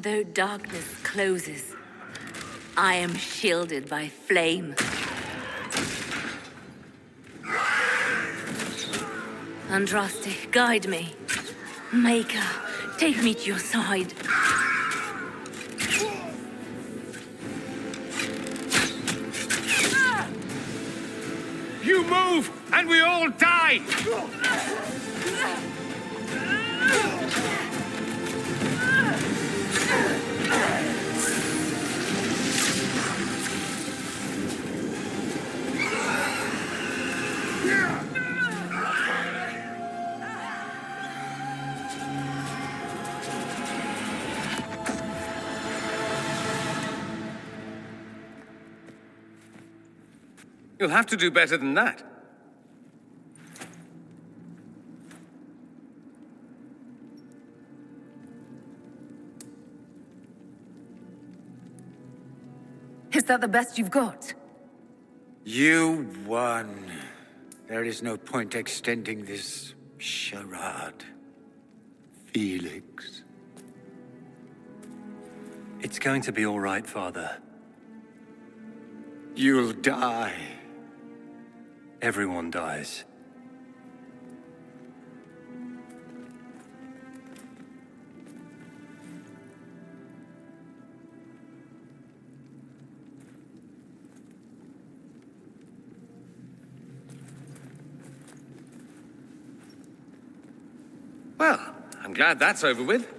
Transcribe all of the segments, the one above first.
Though darkness closes, I am shielded by flame. Andraste, guide me. Maker, take me to your side. You move, and we all die! You'll have to do better than that. Is that the best you've got? You won. There is no point extending this charade. Felix. It's going to be all right, Father. You'll die. Everyone dies. Well, I'm glad that's over with.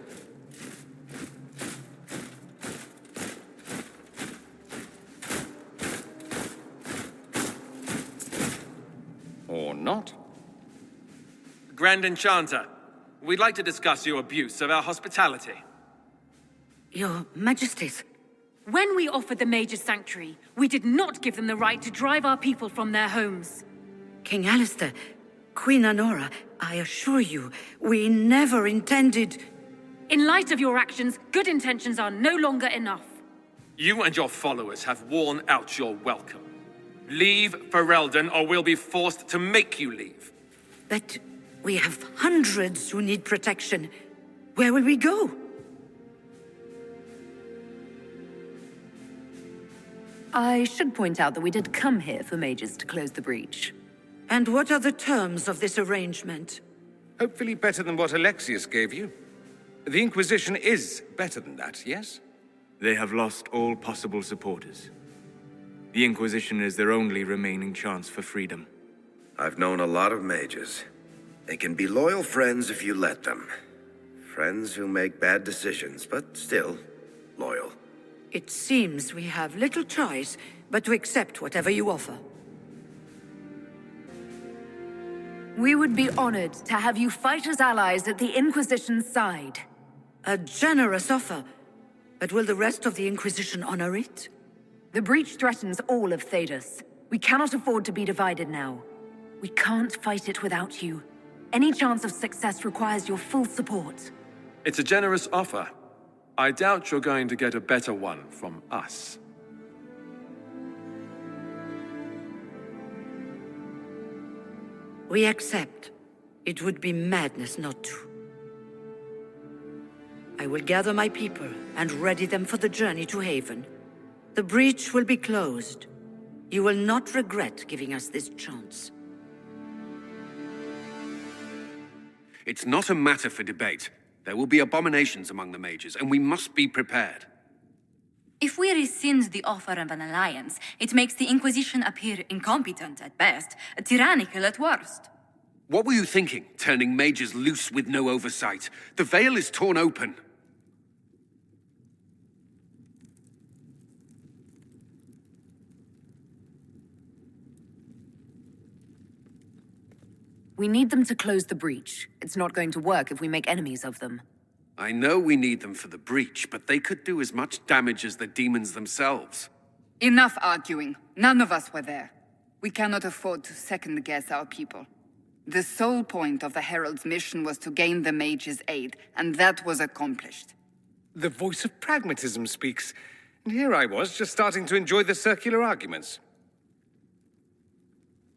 Or not. Grand Enchanter, we'd like to discuss your abuse of our hospitality. Your Majesties. When we offered the Mage's Sanctuary, we did not give them the right to drive our people from their homes. King Alistair, Queen Honora, I assure you, we never intended... In light of your actions, good intentions are no longer enough. You and your followers have worn out your welcome. Leave Ferelden, or we'll be forced to make you leave. But we have hundreds who need protection. Where will we go? I should point out that we did come here for mages to close the breach. And what are the terms of this arrangement? Hopefully better than what Alexius gave you. The Inquisition is better than that, yes? They have lost all possible supporters. The Inquisition is their only remaining chance for freedom. I've known a lot of mages. They can be loyal friends if you let them. Friends who make bad decisions, but still loyal. It seems we have little choice but to accept whatever you offer. We would be honored to have you fight as allies at the Inquisition's side. A generous offer, but will the rest of the Inquisition honor it? The breach threatens all of Thedas. We cannot afford to be divided now. We can't fight it without you. Any chance of success requires your full support. It's a generous offer. I doubt you're going to get a better one from us. We accept. It would be madness not to. I will gather my people and ready them for the journey to Haven. The breach will be closed. You will not regret giving us this chance. It's not a matter for debate. There will be abominations among the mages, and we must be prepared. If we rescind the offer of an alliance, it makes the Inquisition appear incompetent at best, tyrannical at worst. What were you thinking, turning mages loose with no oversight? The veil is torn open. We need them to close the breach. It's not going to work if we make enemies of them. I know we need them for the breach, but they could do as much damage as the demons themselves. Enough arguing. None of us were there. We cannot afford to second-guess our people. The sole point of the Herald's mission was to gain the mage's aid, and that was accomplished. The voice of pragmatism speaks. And here I was, just starting to enjoy the circular arguments.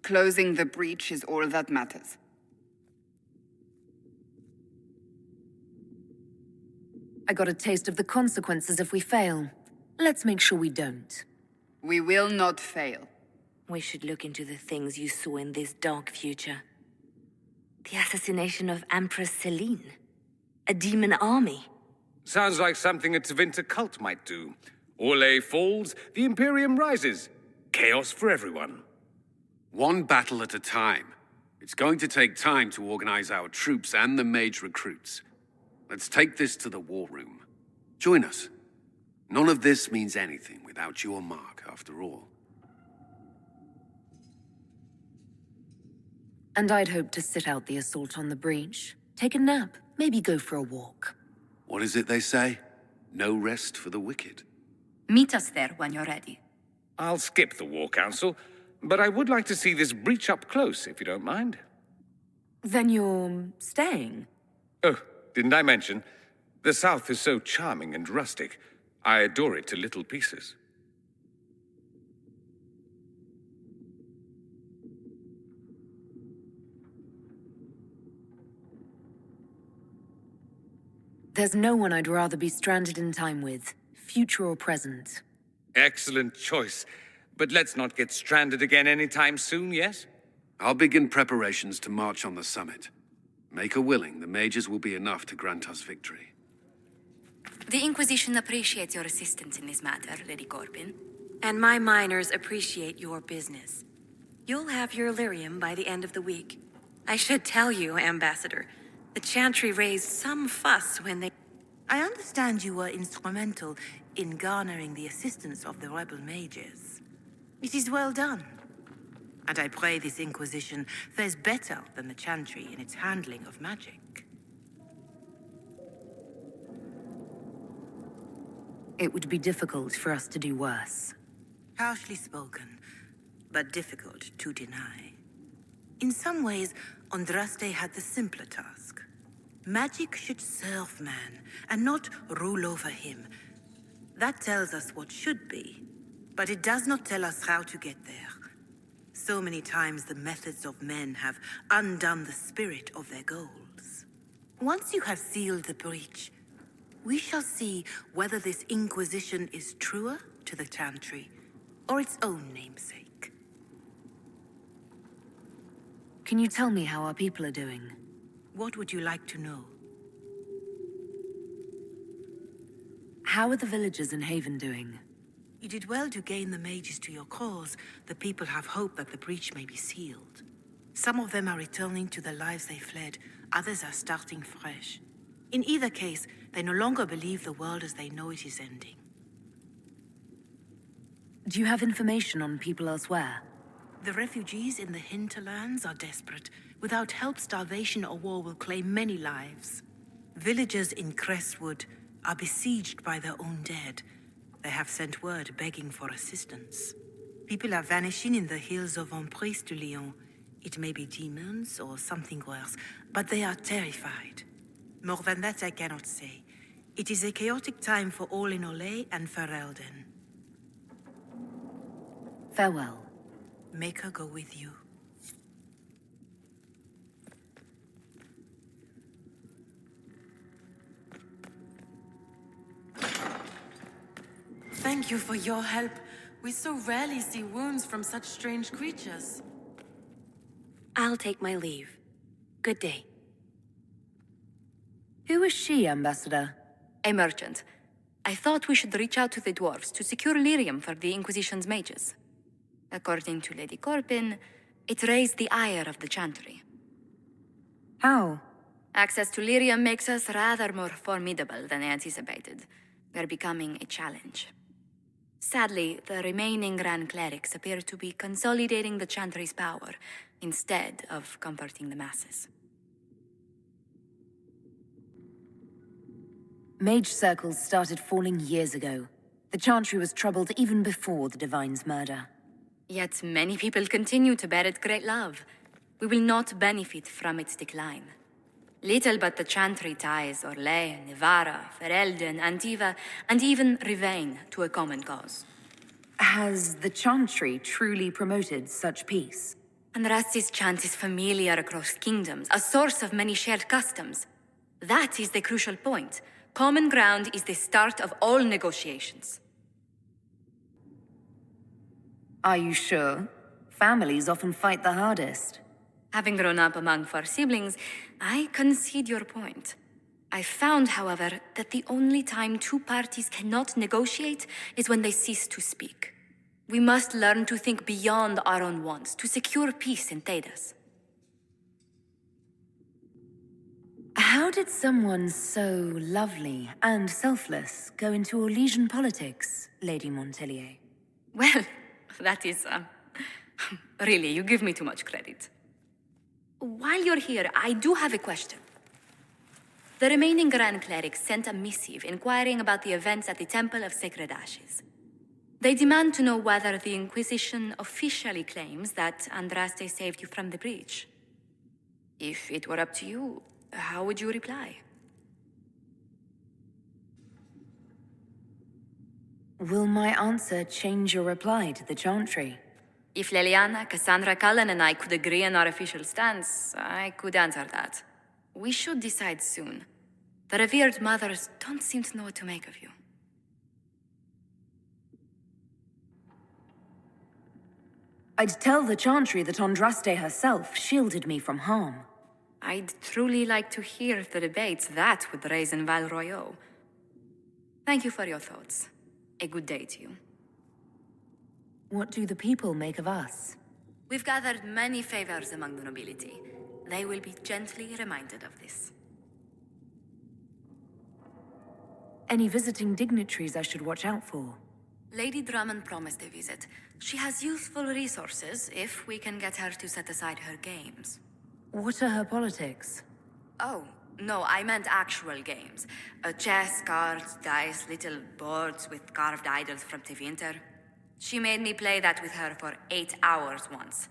Closing the breach is all that matters. I got a taste of the consequences if we fail. Let's make sure we don't. We will not fail. We should look into the things you saw in this dark future. The assassination of Empress Celine. A demon army. Sounds like something a Tevinter cult might do. Orlais falls, the Imperium rises. Chaos for everyone. One battle at a time. It's going to take time to organize our troops and the mage recruits. Let's take this to the war room. Join us. None of this means anything without your mark, after all. And I'd hoped to sit out the assault on the breach. Take a nap, maybe go for a walk. What is it they say? No rest for the wicked. Meet us there when you're ready. I'll skip the War Council, but I would like to see this breach up close, if you don't mind. Then you're staying? Oh, didn't I mention? The South is so charming and rustic. I adore it to little pieces. There's no one I'd rather be stranded in time with, future or present. Excellent choice. But let's not get stranded again anytime soon, yes? I'll begin preparations to march on the summit. Make her willing, the mages will be enough to grant us victory. The Inquisition appreciates your assistance in this matter, Lady Corbin. And my miners appreciate your business. You'll have your lyrium by the end of the week. I should tell you, Ambassador, the Chantry raised some fuss when they... I understand you were instrumental in garnering the assistance of the rebel mages. It is well done. And I pray this Inquisition fares better than the Chantry in its handling of magic. It would be difficult for us to do worse. Harshly spoken, but difficult to deny. In some ways, Andraste had the simpler task. Magic should serve man, and not rule over him. That tells us what should be, but it does not tell us how to get there. So many times the methods of men have undone the spirit of their goals. Once you have sealed the breach, we shall see whether this Inquisition is truer to the Chantry, or its own namesake. Can you tell me how our people are doing? What would you like to know? How are the villagers in Haven doing? You did well to gain the mages to your cause. The people have hope that the breach may be sealed. Some of them are returning to the lives they fled. Others are starting fresh. In either case, they no longer believe the world as they know it is ending. Do you have information on people elsewhere? The refugees in the hinterlands are desperate. Without help, starvation or war will claim many lives. Villagers in Crestwood are besieged by their own dead. They have sent word begging for assistance. People are vanishing in the hills of Emprise de Lyon. It may be demons or something worse, but they are terrified. More than that I cannot say. It is a chaotic time for all in Orlais and Ferelden. Farewell. Make her go with you. Thank you for your help. We so rarely see wounds from such strange creatures. I'll take my leave. Good day. Who is she, Ambassador? A merchant. I thought we should reach out to the dwarves to secure lyrium for the Inquisition's mages. According to Lady Corbin, it raised the ire of the Chantry. How? Access to lyrium makes us rather more formidable than anticipated. We're becoming a challenge. Sadly, the remaining Grand Clerics appear to be consolidating the Chantry's power, instead of comforting the masses. Mage circles started falling years ago. The Chantry was troubled even before the Divine's murder. Yet many people continue to bear it great love. We will not benefit from its decline. Little but the Chantry ties Orlais, Nevara, Ferelden, Antiva, and even Rivain to a common cause. Has the Chantry truly promoted such peace? Andraste's chant is familiar across kingdoms, a source of many shared customs. That is the crucial point. Common ground is the start of all negotiations. Are you sure? Families often fight the hardest. Having grown up among four siblings, I concede your point. I found, however, that the only time two parties cannot negotiate is when they cease to speak. We must learn to think beyond our own wants to secure peace in Thedas. How did someone so lovely and selfless go into Orlesian politics, Lady Montelier? Well, that is, really, you give me too much credit. While you're here, I do have a question. The remaining Grand Clerics sent a missive inquiring about the events at the Temple of Sacred Ashes. They demand to know whether the Inquisition officially claims that Andraste saved you from the breach. If it were up to you, how would you reply? Will my answer change your reply to the Chantry? If Leliana, Cassandra, Cullen, and I could agree on our official stance, I could answer that. We should decide soon. The revered mothers don't seem to know what to make of you. I'd tell the Chantry that Andraste herself shielded me from harm. I'd truly like to hear the debates that would raise in Val Royeaux. Thank you for your thoughts. A good day to you. What do the people make of us? We've gathered many favors among the nobility. They will be gently reminded of this. Any visiting dignitaries I should watch out for? Lady Drummond promised a visit. She has useful resources if we can get her to set aside her games. What are her politics? Oh, no, I meant actual games. Chess, cards, dice, little boards with carved idols from Tevinter. She made me play that with her for 8 hours once.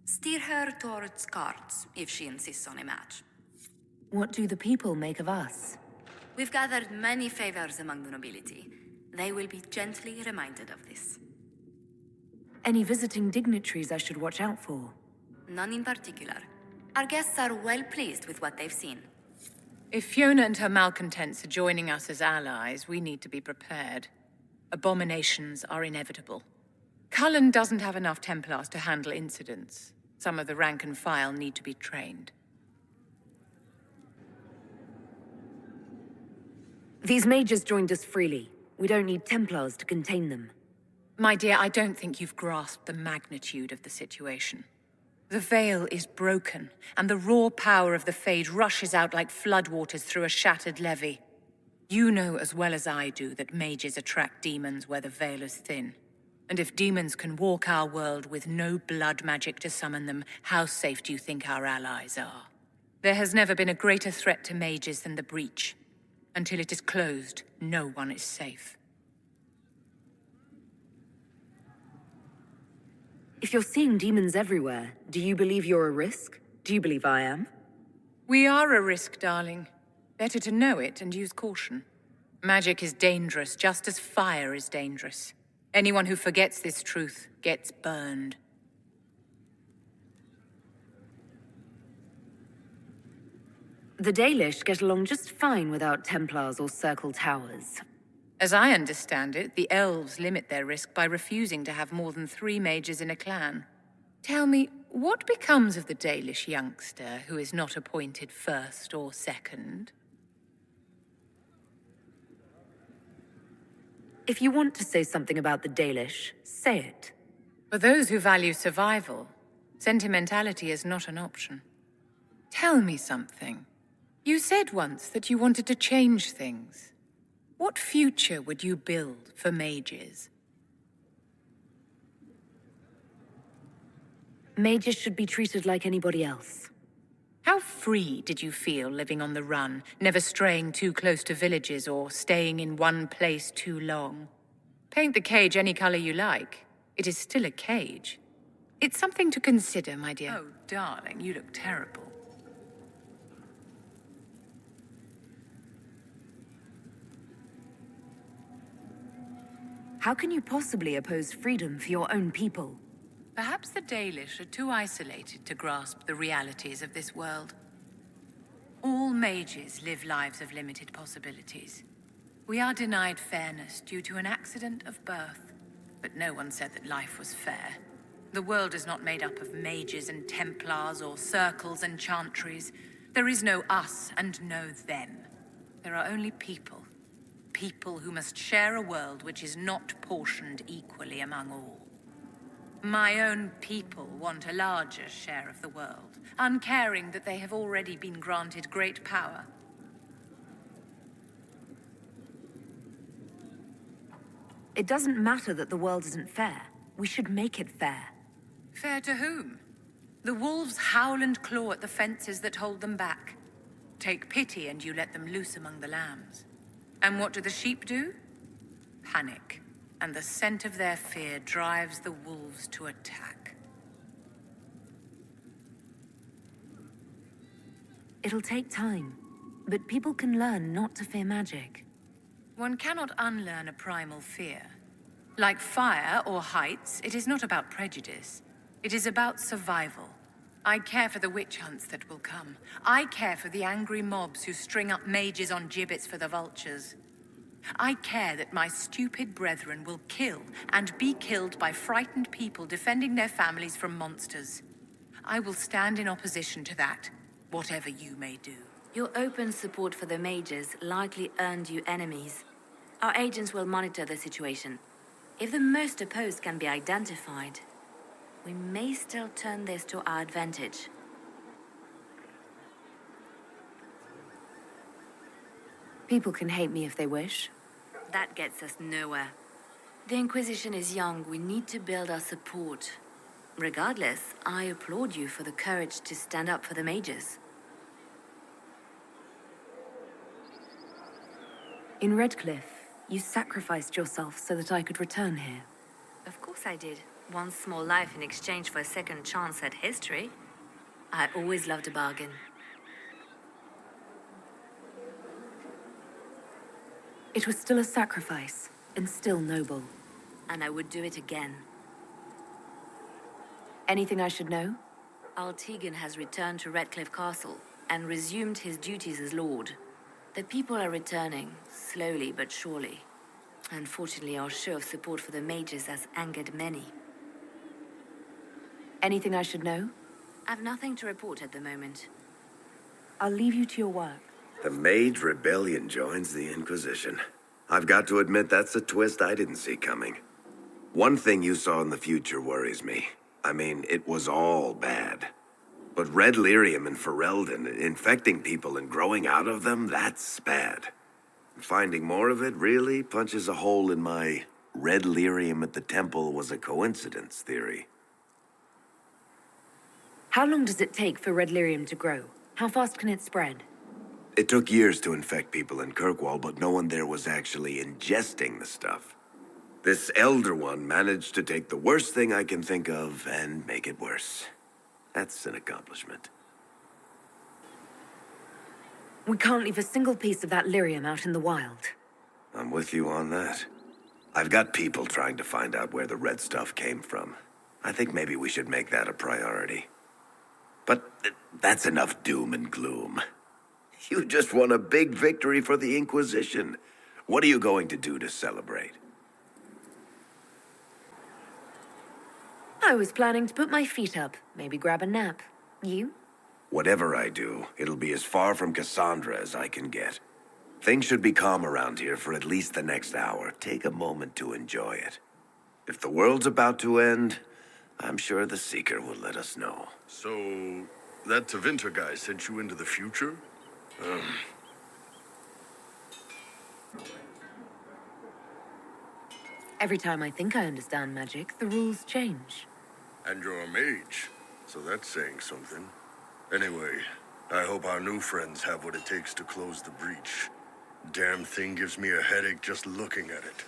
Steer her towards cards, if she insists on a match. What do the people make of us? We've gathered many favors among the nobility. They will be gently reminded of this. Any visiting dignitaries I should watch out for? None in particular. Our guests are well pleased with what they've seen. If Fiona and her malcontents are joining us as allies, we need to be prepared. Abominations are inevitable. Cullen doesn't have enough Templars to handle incidents. Some of the rank and file need to be trained. These mages joined us freely. We don't need Templars to contain them. My dear, I don't think you've grasped the magnitude of the situation. The veil is broken, and the raw power of the Fade rushes out like floodwaters through a shattered levee. You know as well as I do that mages attract demons where the veil is thin. And if demons can walk our world with no blood magic to summon them, how safe do you think our allies are? There has never been a greater threat to mages than the breach. Until it is closed, no one is safe. If you're seeing demons everywhere, do you believe you're a risk? Do you believe I am? We are a risk, darling. Better to know it and use caution. Magic is dangerous, just as fire is dangerous. Anyone who forgets this truth gets burned. The Dalish get along just fine without Templars or Circle Towers. As I understand it, the elves limit their risk by refusing to have more than 3 mages in a clan. Tell me, what becomes of the Dalish youngster who is not appointed first or second? If you want to say something about the Dalish, say it. For those who value survival, sentimentality is not an option. Tell me something. You said once that you wanted to change things. What future would you build for mages? Mages should be treated like anybody else. How free did you feel living on the run, never straying too close to villages or staying in one place too long? Paint the cage any color you like. It is still a cage. It's something to consider, my dear. Oh, darling, you look terrible. How can you possibly oppose freedom for your own people? Perhaps the Dalish are too isolated to grasp the realities of this world. All mages live lives of limited possibilities. We are denied fairness due to an accident of birth. But no one said that life was fair. The world is not made up of mages and templars or circles and chantries. There is no us and no them. There are only people. People who must share a world which is not portioned equally among all. My own people want a larger share of the world, uncaring that they have already been granted great power. It doesn't matter that the world isn't fair. We should make it fair. Fair to whom? The wolves howl and claw at the fences that hold them back. Take pity and you let them loose among the lambs. And what do the sheep do? Panic. And the scent of their fear drives the wolves to attack. It'll take time, but people can learn not to fear magic. One cannot unlearn a primal fear. Like fire or heights, it is not about prejudice. It is about survival. I care for the witch hunts that will come. I care for the angry mobs who string up mages on gibbets for the vultures. I care that my stupid brethren will kill and be killed by frightened people defending their families from monsters. I will stand in opposition to that, whatever you may do. Your open support for the mages likely earned you enemies. Our agents will monitor the situation. If the most opposed can be identified, we may still turn this to our advantage. People can hate me if they wish. That gets us nowhere. The Inquisition is young. We need to build our support. Regardless, I applaud you for the courage to stand up for the mages. In Redcliffe, you sacrificed yourself so that I could return here. Of course I did. One small life in exchange for a second chance at history. I always loved a bargain. It was still a sacrifice, and still noble. And I would do it again. Anything I should know? Altegan has returned to Redcliffe Castle and resumed his duties as Lord. The people are returning, slowly but surely. Unfortunately, our show of support for the mages has angered many. Anything I should know? I've nothing to report at the moment. I'll leave you to your work. The Mage Rebellion joins the Inquisition. I've got to admit that's a twist I didn't see coming. One thing you saw in the future worries me. I mean, it was all bad. But red lyrium and Ferelden, infecting people and growing out of them, that's bad. Finding more of it really punches a hole in my red lyrium at the temple was a coincidence theory. How long does it take for red lyrium to grow? How fast can it spread? It took years to infect people in Kirkwall, but no one there was actually ingesting the stuff. This Elder One managed to take the worst thing I can think of and make it worse. That's an accomplishment. We can't leave a single piece of that lyrium out in the wild. I'm with you on that. I've got people trying to find out where the red stuff came from. I think maybe we should make that a priority. But that's enough doom and gloom. You just won a big victory for the Inquisition. What are you going to do to celebrate? I was planning to put my feet up, maybe grab a nap. You? Whatever I do, it'll be as far from Cassandra as I can get. Things should be calm around here for at least the next hour. Take a moment to enjoy it. If the world's about to end, I'm sure the Seeker will let us know. So, that Tevinter guy sent you into the future? Every time I think I understand magic, the rules change. And you're a mage, so that's saying something. Anyway, I hope our new friends have what it takes to close the breach. Damn thing gives me a headache just looking at it.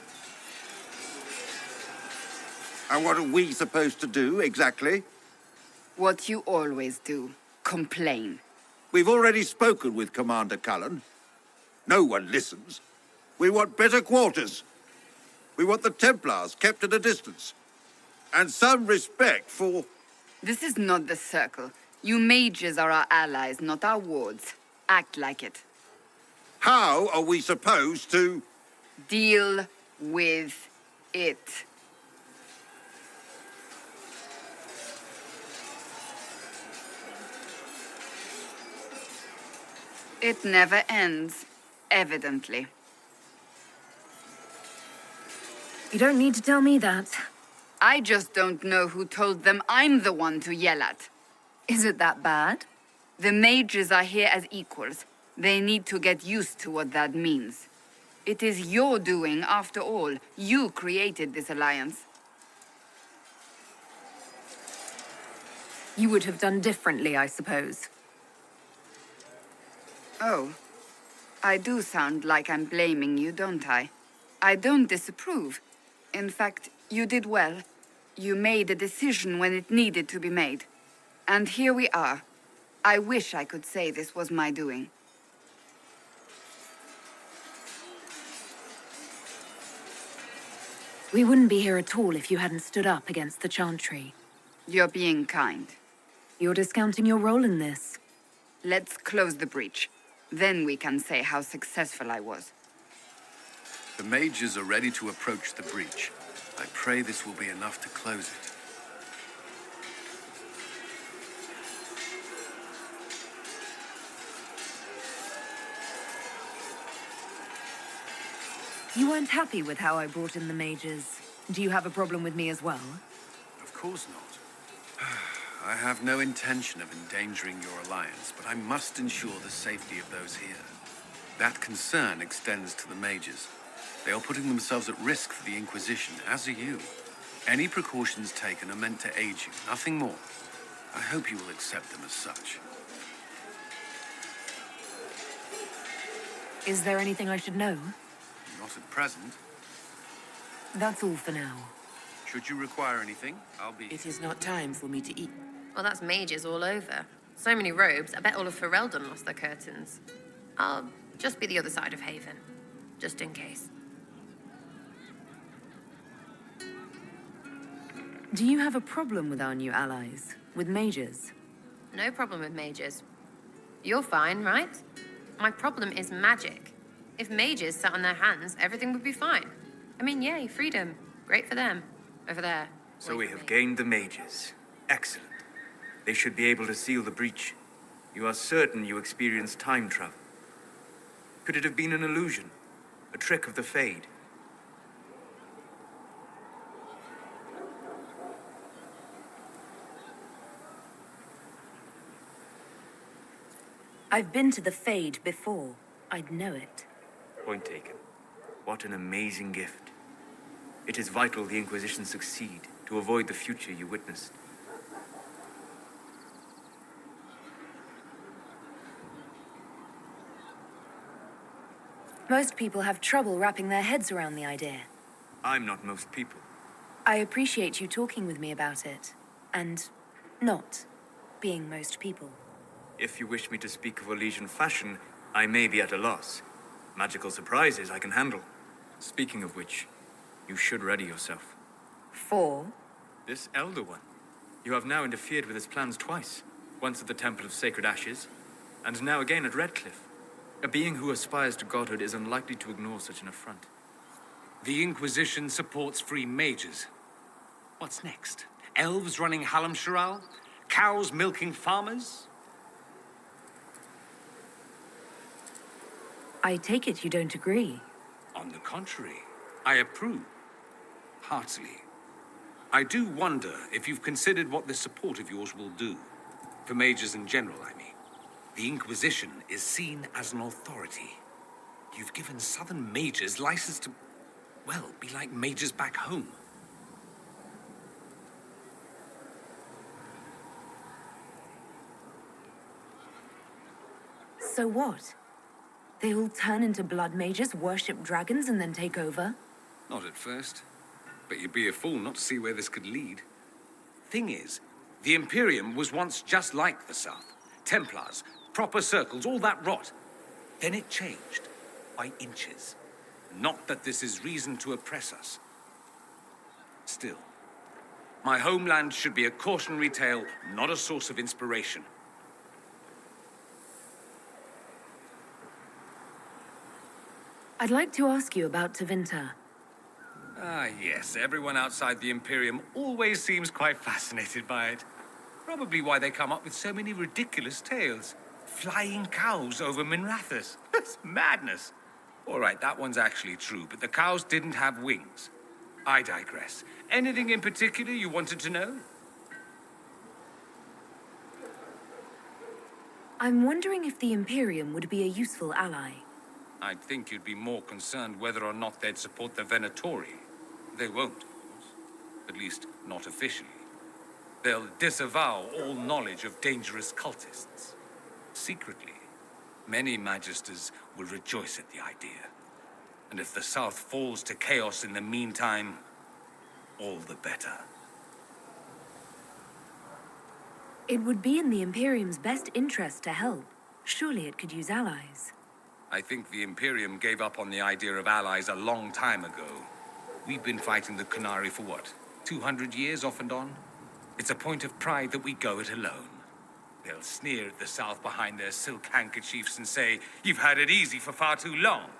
And what are we supposed to do, exactly? What you always do. Complain. We've already spoken with Commander Cullen. No one listens. We want better quarters. We want the Templars kept at a distance. And some respect for... This is not the Circle. You mages are our allies, not our wards. Act like it. How are we supposed to... Deal with it. It never ends, evidently. You don't need to tell me that. I just don't know who told them I'm the one to yell at. Is it that bad? The mages are here as equals. They need to get used to what that means. It is your doing, after all. You created this alliance. You would have done differently, I suppose. Oh. I do sound like I'm blaming you, don't I? I don't disapprove. In fact, you did well. You made a decision when it needed to be made. And here we are. I wish I could say this was my doing. We wouldn't be here at all if you hadn't stood up against the Chantry. You're being kind. You're discounting your role in this. Let's close the breach. Then we can say how successful I was. The mages are ready to approach the breach. I pray this will be enough to close it. You weren't happy with how I brought in the mages. Do you have a problem with me as well? Of course not. I have no intention of endangering your alliance, but I must ensure the safety of those here. That concern extends to the mages. They are putting themselves at risk for the Inquisition, as are you. Any precautions taken are meant to aid you, nothing more. I hope you will accept them as such. Is there anything I should know? Not at present. That's all for now. Should you require anything, I'll be... It is not time for me to eat. Well, that's mages all over. So many robes, I bet all of Ferelden lost their curtains. I'll just be the other side of Haven, just in case. Do you have a problem with our new allies? With mages? No problem with mages. You're fine, right? My problem is magic. If mages sat on their hands, everything would be fine. I mean, yay, freedom. Great for them. Over there. So we have gained the mages. Excellent. They should be able to seal the breach. You are certain you experienced time travel. Could it have been an illusion? A trick of the Fade? I've been to the Fade before. I'd know it. Point taken. What an amazing gift. It is vital the Inquisition succeed to avoid the future you witnessed. Most people have trouble wrapping their heads around the idea. I'm not most people. I appreciate you talking with me about it. And not being most people. If you wish me to speak of Orlesian fashion, I may be at a loss. Magical surprises I can handle. Speaking of which, you should ready yourself. For? This Elder One. You have now interfered with his plans twice. Once at the Temple of Sacred Ashes, and now again at Redcliffe. A being who aspires to godhood is unlikely to ignore such an affront. The Inquisition supports free mages. What's next? Elves running Hallam-Sharal? Cows milking farmers? I take it you don't agree. On the contrary, I approve. Heartily. I do wonder if you've considered what this support of yours will do. For mages in general, I mean. The Inquisition is seen as an authority. You've given southern mages license to, well, be like mages back home. So what? They all turn into blood mages, worship dragons, and then take over? Not at first. But you'd be a fool not to see where this could lead. Thing is, the Imperium was once just like the South. Templars, proper circles, all that rot. Then it changed, by inches. Not that this is reason to oppress us. Still, my homeland should be a cautionary tale, not a source of inspiration. I'd like to ask you about Tevinter. Ah, yes. Everyone outside the Imperium always seems quite fascinated by it. Probably why they come up with so many ridiculous tales. Flying cows over Minrathous. That's madness. All right, that one's actually true, but the cows didn't have wings. I digress. Anything in particular you wanted to know? I'm wondering if the Imperium would be a useful ally. I'd think you'd be more concerned whether or not they'd support the Venatori. They won't, of course. At least, not officially. They'll disavow all knowledge of dangerous cultists. Secretly, many Magisters will rejoice at the idea. And if the South falls to chaos in the meantime, all the better. It would be in the Imperium's best interest to help. Surely it could use allies. I think the Imperium gave up on the idea of allies a long time ago. We've been fighting the Qunari for what, 200 years off and on? It's a point of pride that we go it alone. They'll sneer at the South behind their silk handkerchiefs and say, "You've had it easy for far too long."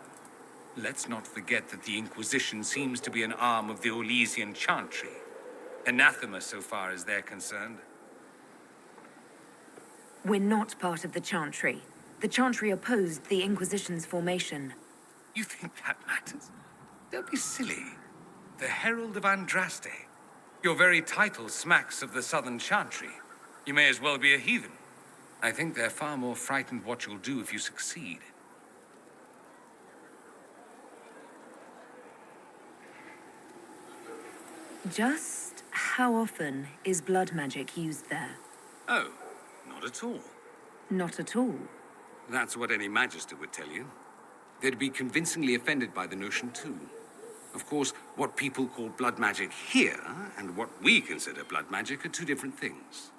Let's not forget that the Inquisition seems to be an arm of the Orlesian Chantry. Anathema so far as they're concerned. We're not part of the Chantry. The Chantry opposed the Inquisition's formation. You think that matters? Don't be silly. The Herald of Andraste. Your very title smacks of the Southern Chantry. You may as well be a heathen. I think they're far more frightened what you'll do if you succeed. Just how often is blood magic used there? Oh, not at all. Not at all. That's what any Magister would tell you. They'd be convincingly offended by the notion, too. Of course, what people call blood magic here, and what we consider blood magic, are two different things.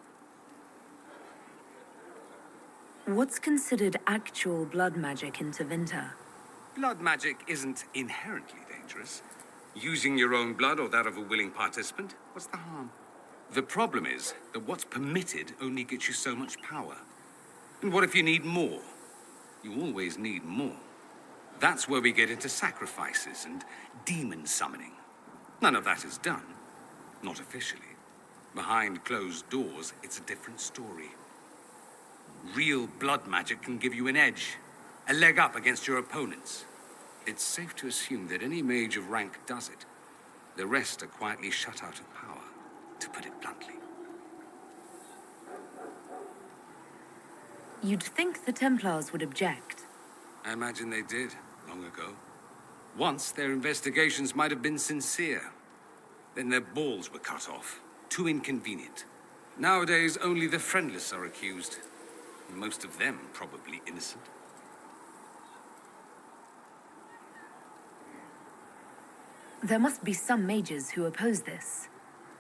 What's considered actual blood magic in Tevinter? Blood magic isn't inherently dangerous. Using your own blood or that of a willing participant, what's the harm? The problem is that what's permitted only gets you so much power. And what if you need more? You always need more. That's where we get into sacrifices and demon summoning. None of that is done. Not officially. Behind closed doors, it's a different story. Real blood magic can give you an edge, a leg up against your opponents. It's safe to assume that any mage of rank does it. The rest are quietly shut out of power, to put it bluntly. You'd think the Templars would object. I imagine they did, long ago. Once, their investigations might have been sincere. Then their balls were cut off. Too inconvenient. Nowadays, only the friendless are accused. Most of them probably innocent. There must be some mages who oppose this.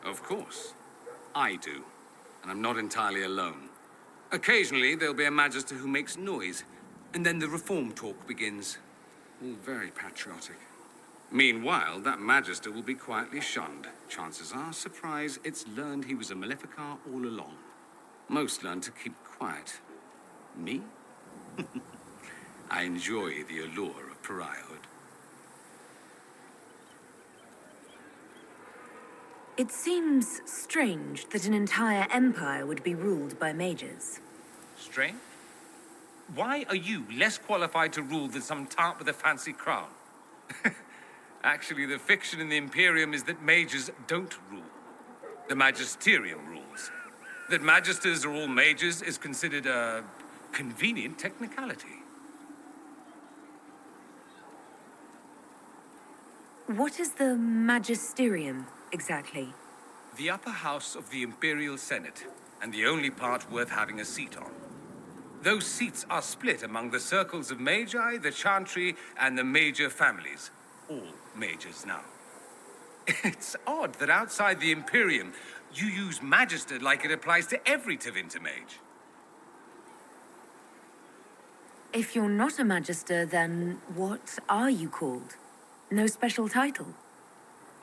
Of course. I do. And I'm not entirely alone. Occasionally, there'll be a Magister who makes noise, and then the reform talk begins. All very patriotic. Meanwhile, that Magister will be quietly shunned. Chances are, surprise, it's learned he was a Maleficar all along. Most learn to keep quiet. Me? I enjoy the allure of pariahhood. It seems strange that an entire empire would be ruled by mages. Strange? Why are you less qualified to rule than some tart with a fancy crown? Actually, the fiction in the Imperium is that mages don't rule. The magisterium rules. That magisters are all mages is considered a convenient technicality. What is the magisterium, exactly? The upper house of the Imperial Senate, and the only part worth having a seat on. Those seats are split among the circles of Magi, the Chantry, and the major families. All mages now. It's odd that outside the Imperium, you use Magister like it applies to every Tevinter mage. If you're not a Magister, then what are you called? No special title?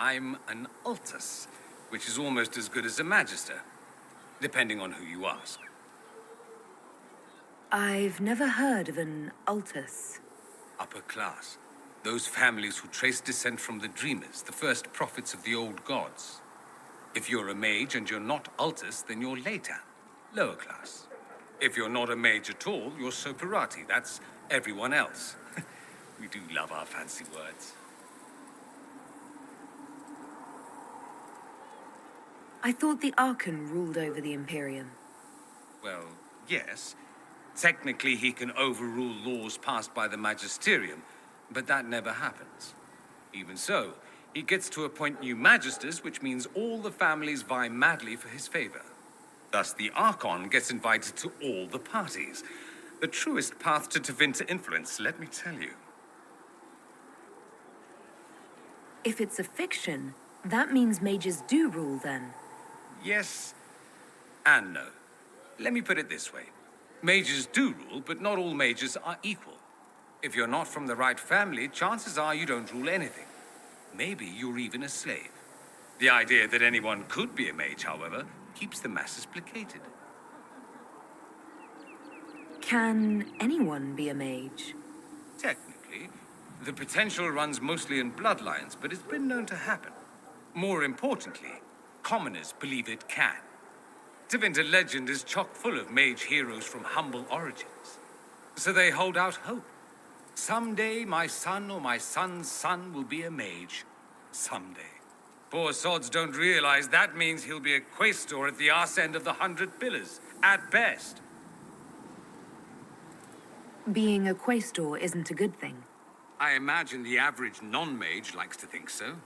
I'm an Altus, which is almost as good as a Magister, depending on who you ask. I've never heard of an Altus. Upper class. Those families who trace descent from the Dreamers, the first prophets of the old gods. If you're a mage and you're not Altus, then you're Laetan, lower class. If you're not a mage at all, you're Soperati. That's everyone else. We do love our fancy words. I thought the Archon ruled over the Imperium. Well, yes. Technically, he can overrule laws passed by the Magisterium, but that never happens. Even so, he gets to appoint new magisters, which means all the families vie madly for his favor. Thus, the Archon gets invited to all the parties. The truest path to Tevinter influence, let me tell you. If it's a fiction, that means mages do rule then. Yes and no. Let me put it this way. Mages do rule, but not all mages are equal. If you're not from the right family, chances are you don't rule anything. Maybe you're even a slave. The idea that anyone could be a mage, however, keeps the masses placated. Can anyone be a mage? Technically, the potential runs mostly in bloodlines, but it's been known to happen. More importantly, commoners believe it can. Tevinter legend is chock full of mage heroes from humble origins. So they hold out hope. Someday my son or my son's son will be a mage. Someday. Poor sods don't realize that means he'll be a quaestor at the arse end of the 100 Pillars, at best. Being a quaestor isn't a good thing. I imagine the average non-mage likes to think so.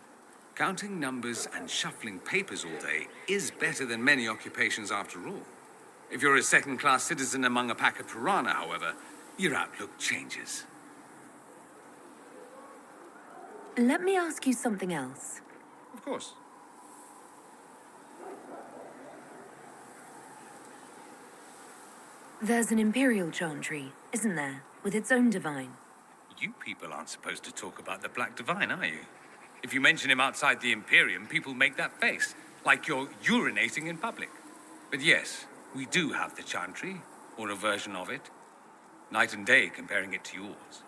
Counting numbers and shuffling papers all day is better than many occupations after all. If you're a second-class citizen among a pack of piranha, however, your outlook changes. Let me ask you something else. Of course. There's an Imperial chantry, isn't there? With its own divine. You people aren't supposed to talk about the Black Divine, are you? If you mention him outside the Imperium, people make that face, like you're urinating in public. But yes, we do have the chantry, or a version of it. Night and day comparing it to yours.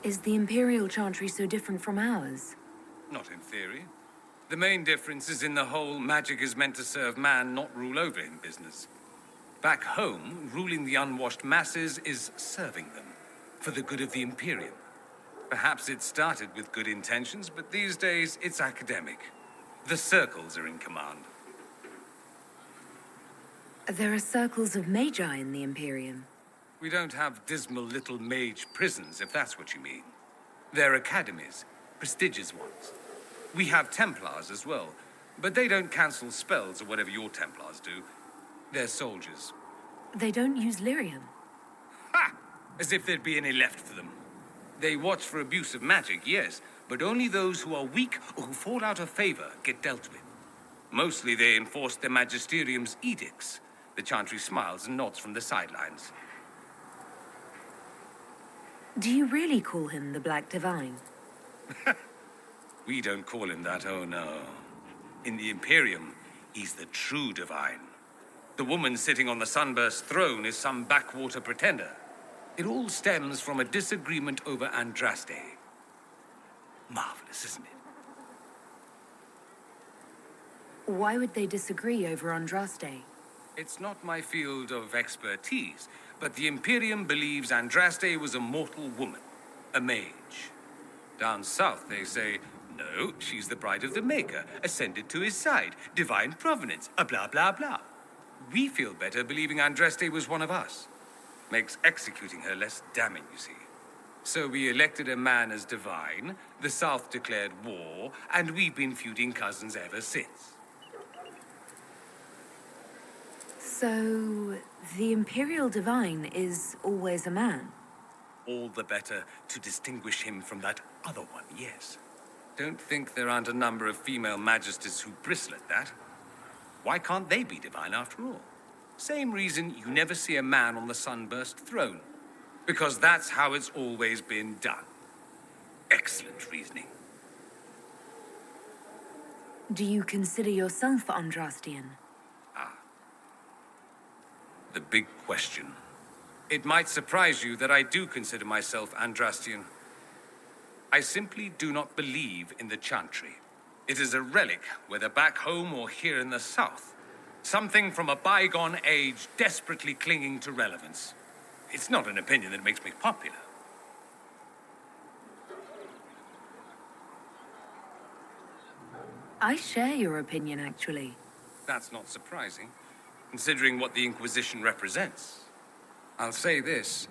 Is the Imperial chantry so different from ours? Not in theory. The main difference is in the whole magic is meant to serve man, not rule over him business. Back home, ruling the unwashed masses is serving them, for the good of the Imperium. Perhaps it started with good intentions, but these days it's academic. The circles are in command. There are circles of magi in the Imperium. We don't have dismal little mage prisons, if that's what you mean. They're academies, prestigious ones. We have Templars as well, but they don't cancel spells or whatever your Templars do. They're soldiers. They don't use lyrium. Ha! As if there'd be any left for them. They watch for abuse of magic, yes, but only those who are weak or who fall out of favor get dealt with. Mostly they enforce the Magisterium's edicts. The chantry smiles and nods from the sidelines. Do you really call him the Black Divine? We don't call him that, oh no. In the Imperium, he's the true divine. The woman sitting on the Sunburst throne is some backwater pretender. It all stems from a disagreement over Andraste. Marvelous, isn't it? Why would they disagree over Andraste? It's not my field of expertise, but the Imperium believes Andraste was a mortal woman, a mage. Down south, they say, no, she's the bride of the Maker, ascended to his side, divine provenance, a blah, blah, blah. We feel better believing Andraste was one of us. Makes executing her less damning, you see. So we elected a man as divine, the South declared war, and we've been feuding cousins ever since. So, the Imperial Divine is always a man? All the better to distinguish him from that other one, yes. Don't think there aren't a number of female magisters who bristle at that. Why can't they be divine after all? Same reason you never see a man on the Sunburst throne. Because that's how it's always been done. Excellent reasoning. Do you consider yourself Andrastian? The big question. It might surprise you that I do consider myself Andrastian. I simply do not believe in the chantry. It is a relic, whether back home or here in the south. Something from a bygone age desperately clinging to relevance. It's not an opinion that makes me popular. I share your opinion, actually. That's not surprising, considering what the Inquisition represents. I'll say this.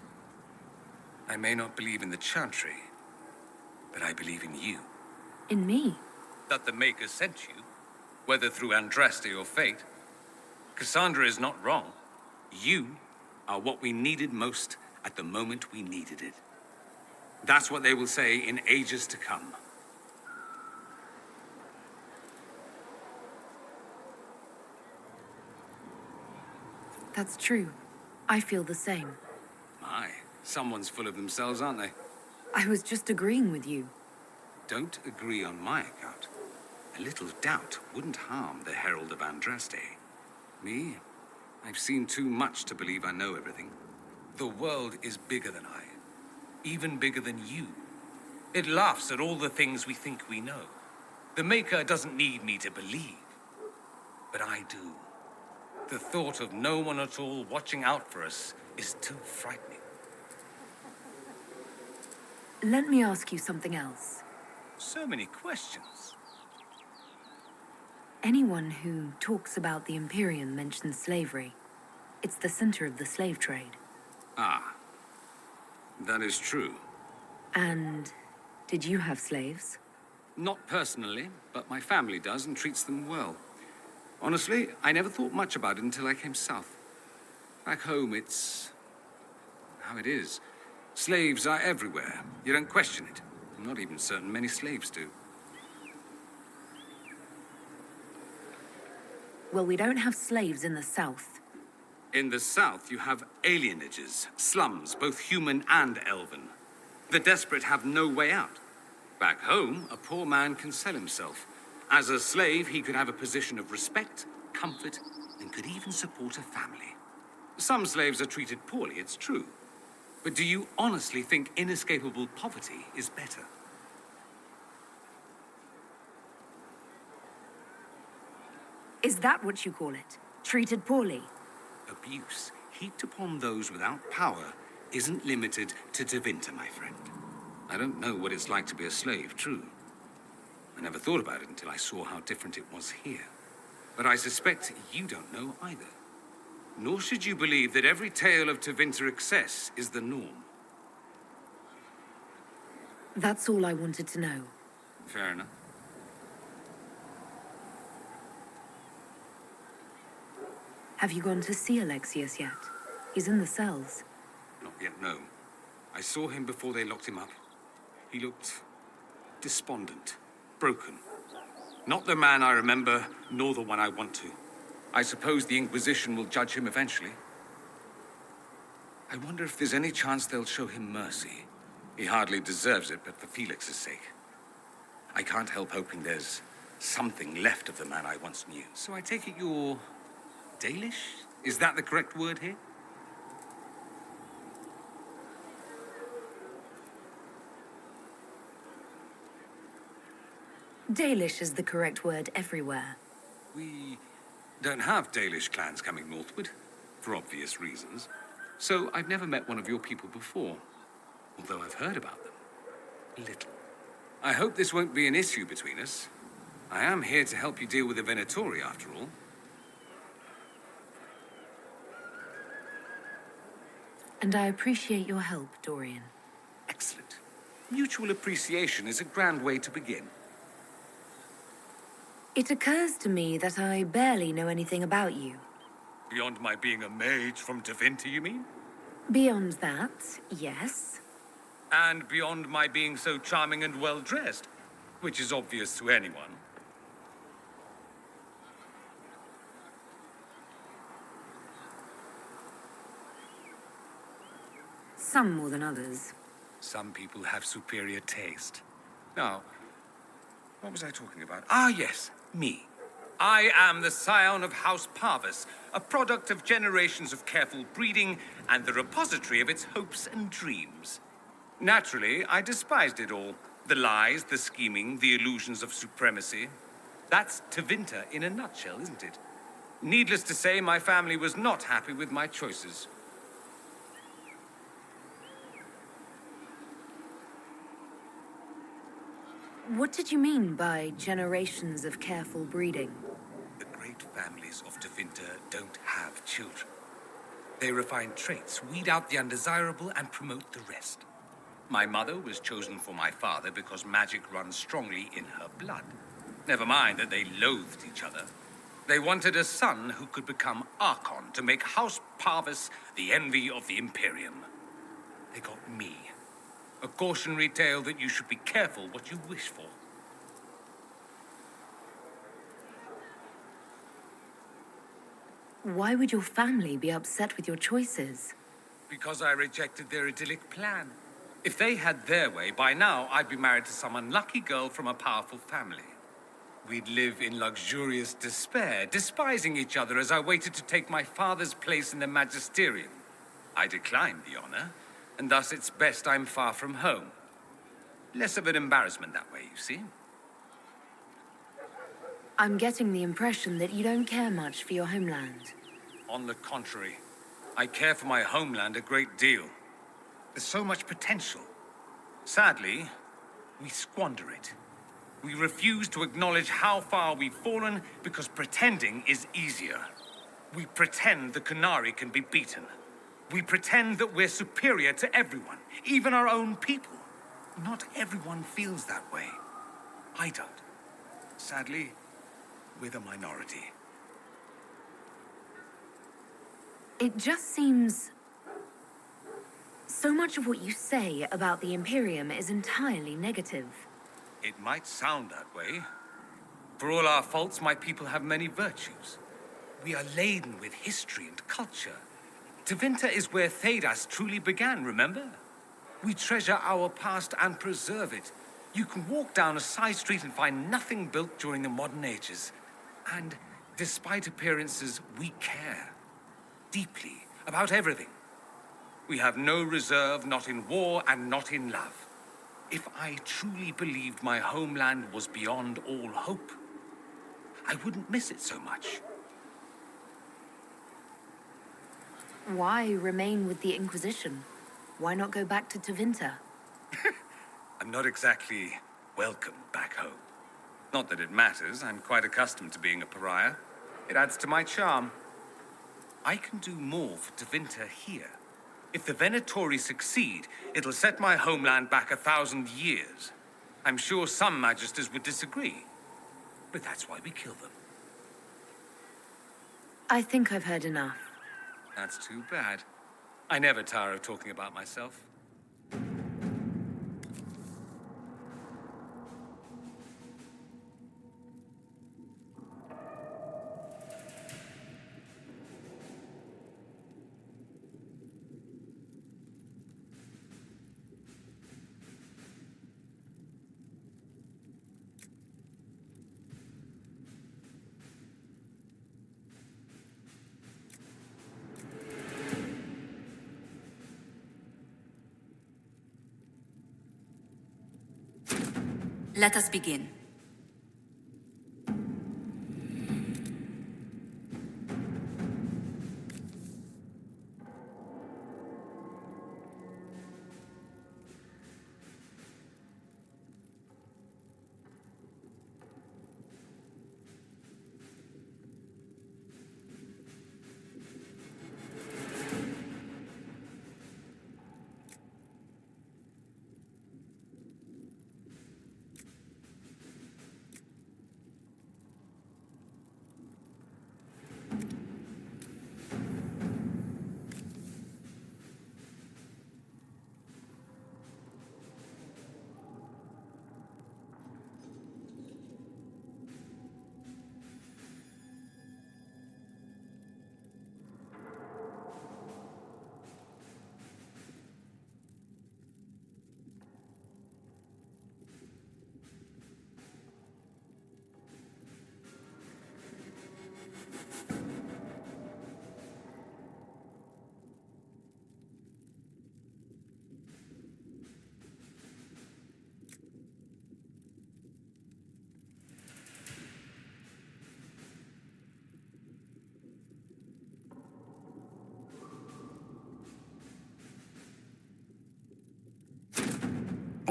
I may not believe in the chantry, but I believe in you. In me? That the Maker sent you, whether through Andraste or fate. Cassandra is not wrong. You are what we needed most at the moment we needed it. That's what they will say in ages to come. That's true. I feel the same. My, someone's full of themselves, aren't they? I was just agreeing with you. Don't agree on my account. A little doubt wouldn't harm the Herald of Andraste. Me? I've seen too much to believe I know everything. The world is bigger than I. Even bigger than you. It laughs at all the things we think we know. The Maker doesn't need me to believe. But I do. The thought of no one at all watching out for us is too frightening. Let me ask you something else. So many questions. Anyone who talks about the Imperium mentions slavery. It's the center of the slave trade. Ah. That is true. And did you have slaves? Not personally, but my family does and treats them well. Honestly, I never thought much about it until I came south. Back home, it's how it is. Slaves are everywhere. You don't question it. I'm not even certain many slaves do. Well, we don't have slaves in the south. In the south, you have alienages, slums, both human and elven. The desperate have no way out. Back home, a poor man can sell himself. As a slave, he could have a position of respect, comfort, and could even support a family. Some slaves are treated poorly, it's true. But do you honestly think inescapable poverty is better? Is that what you call it? Treated poorly? Abuse heaped upon those without power isn't limited to Tevinter, my friend. I don't know what it's like to be a slave, true. I never thought about it until I saw how different it was here. But I suspect you don't know either. Nor should you believe that every tale of Tevinter excess is the norm. That's all I wanted to know. Fair enough. Have you gone to see Alexius yet? He's in the cells. Not yet, no. I saw him before they locked him up. He looked despondent, broken. Not the man I remember, nor the one I want to. I suppose the Inquisition will judge him eventually. I wonder if there's any chance they'll show him mercy. He hardly deserves it, but for Felix's sake. I can't help hoping there's something left of the man I once knew. So I take it you're Dalish? Is that the correct word here? Dalish is the correct word everywhere. We don't have Dalish clans coming northward, for obvious reasons. So I've never met one of your people before, although I've heard about them. A little. I hope this won't be an issue between us. I am here to help you deal with the Venatori, after all. And I appreciate your help, Dorian. Excellent. Mutual appreciation is a grand way to begin. It occurs to me that I barely know anything about you. Beyond my being a mage from Tevinter, you mean? Beyond that, yes. And beyond my being so charming and well-dressed, which is obvious to anyone. Some more than others. Some people have superior taste. Now, what was I talking about? Ah, yes, me. I am the scion of House Parvis, a product of generations of careful breeding and the repository of its hopes and dreams. Naturally, I despised it all. The lies, the scheming, the illusions of supremacy. That's Tevinter in a nutshell, isn't it? Needless to say, my family was not happy with my choices. What did you mean by generations of careful breeding? The great families of Tevinter don't have children. They refine traits, weed out the undesirable, and promote the rest. My mother was chosen for my father because magic runs strongly in her blood. Never mind that they loathed each other. They wanted a son who could become Archon to make House Parvis the envy of the Imperium. They got me. A cautionary tale that you should be careful what you wish for. Why would your family be upset with your choices? Because I rejected their idyllic plan. If they had their way, by now I'd be married to some unlucky girl from a powerful family. We'd live in luxurious despair, despising each other as I waited to take my father's place in the magisterium. I declined the honor, and thus it's best I'm far from home. Less of an embarrassment that way, you see. I'm getting the impression that you don't care much for your homeland. On the contrary, I care for my homeland a great deal. There's so much potential. Sadly, we squander it. We refuse to acknowledge how far we've fallen because pretending is easier. We pretend the Canary can be beaten. We pretend that we're superior to everyone, even our own people. Not everyone feels that way. I don't. Sadly, we're the minority. It just seems... So much of what you say about the Imperium is entirely negative. It might sound that way. For all our faults, my people have many virtues. We are laden with history and culture. Tevinter is where Thedas truly began, remember? We treasure our past and preserve it. You can walk down a side street and find nothing built during the modern ages. And despite appearances, we care. Deeply, about everything. We have no reserve, not in war and not in love. If I truly believed my homeland was beyond all hope, I wouldn't miss it so much. Why remain with the Inquisition? Why not go back to Tevinter? I'm not exactly welcome back home. Not that it matters, I'm quite accustomed to being a pariah. It adds to my charm. I can do more for Tevinter here. If the Venatori succeed, it'll set my homeland back 1,000 years. I'm sure some magisters would disagree, but that's why we kill them. I think I've heard enough. That's too bad. I never tire of talking about myself. Let us begin.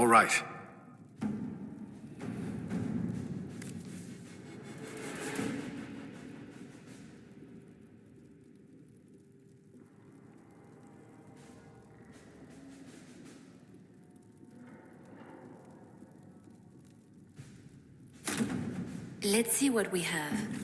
right. Let's see what we have.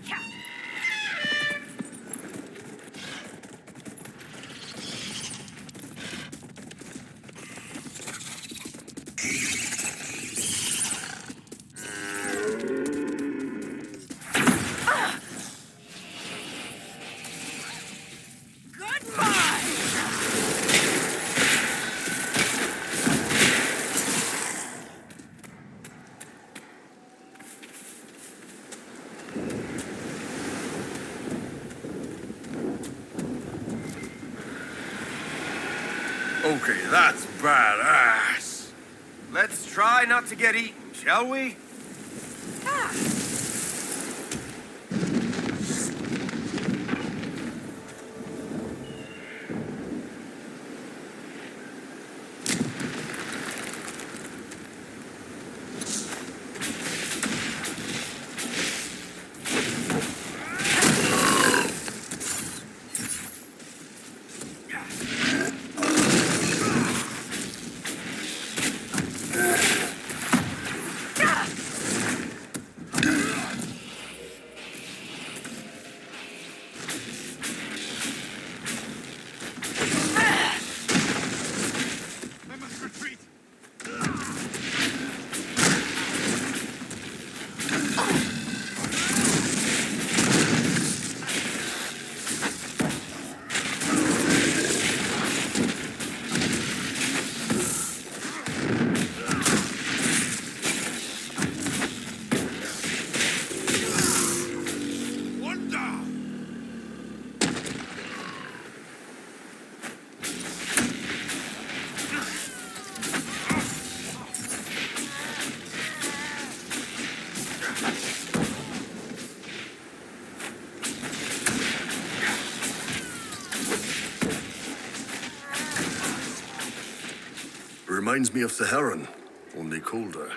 Okay, that's badass. Let's try not to get eaten, shall we? Reminds me of Saharan, only colder.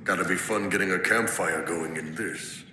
Gotta be fun getting a campfire going in this.